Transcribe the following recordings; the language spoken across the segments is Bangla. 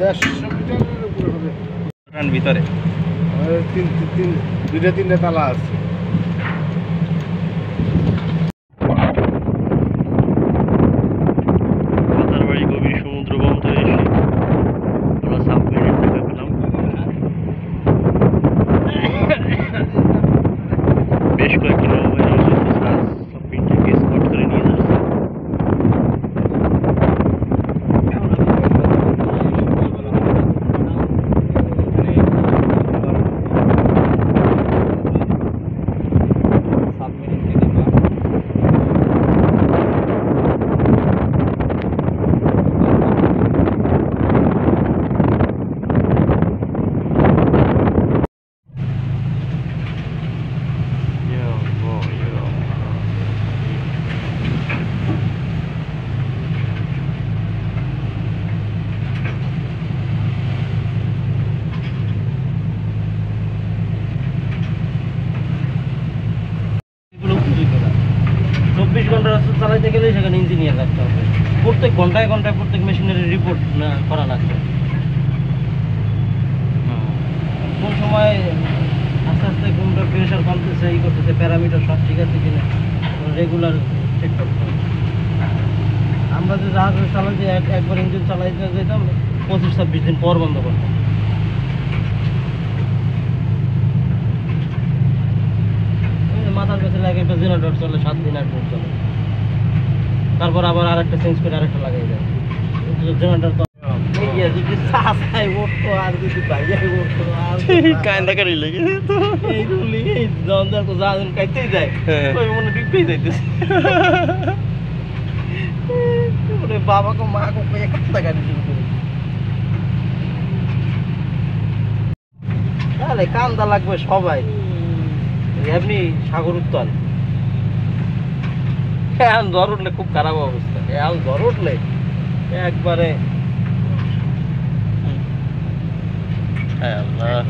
150 মিটারের উপরে হবে ভিতরে দুইটা তিনটা তালা আছে। বাড়ি গভীর সমুদ্র বন্দরে এসে আমরা সাবমেরিন দেখা পেলাম। বেশ কয়েকটি নৌবাহিনী সাবমেরিনটাকে স্পট করে নিয়ে যাচ্ছে। চালাইতে গেলে সেখানে ইঞ্জিনিয়ার রাখতে হবে, প্রত্যেক ঘন্টায় ঘন্টায় প্রত্যেক মেশিনের রিপোর্ট করা লাগবে। কোন সময় আস্তে আস্তে কোনটা প্রেশার কমতেছে, এই করতেছে, প্যারামিটার সব ঠিক আছে কিনা রেগুলার চেক করতে হবে। আমরা যে জাহাজ চালাই যে একবার ইঞ্জিন চালাইতে যেতাম 25-26 দিন পর বন্ধ করতাম। মাথার কাছে লাগে একটা জেনারেটর চলে 7 দিন 8 দিন চলে, তারপর আবার আরেকটা চেঞ্জ করে আরেকটা লাগাই যায় জেনারেটর। তো যদি চাষাই উঠতো আর যদি বাইরে উঠতো আর কান্দা করে লেগে যেত। এই রুলি এই জঞ্জাল তো জাহাজ কাইতেই যায়, ওই মনে ডিপেই যাইতেছে। বাবাকে মাকে একটা গাড়ি শুরু করে তাহলে কান্দা লাগবে সবাই। এমনি সাগর উত্তাল, এখন জ্বর উঠলে খুব খারাপ অবস্থা। এখন জ্বর উঠলে একবারে আল্লাহ।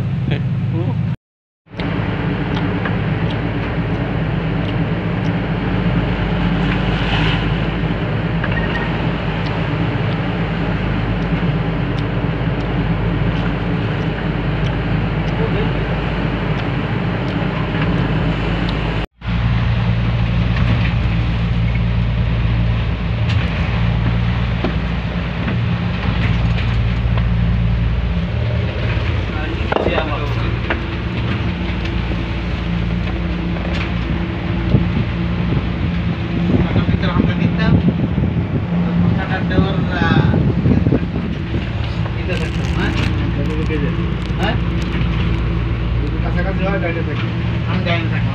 কাছাকাছি হয় গাড়িতে থাকি, আমি গাড়ি থাকি।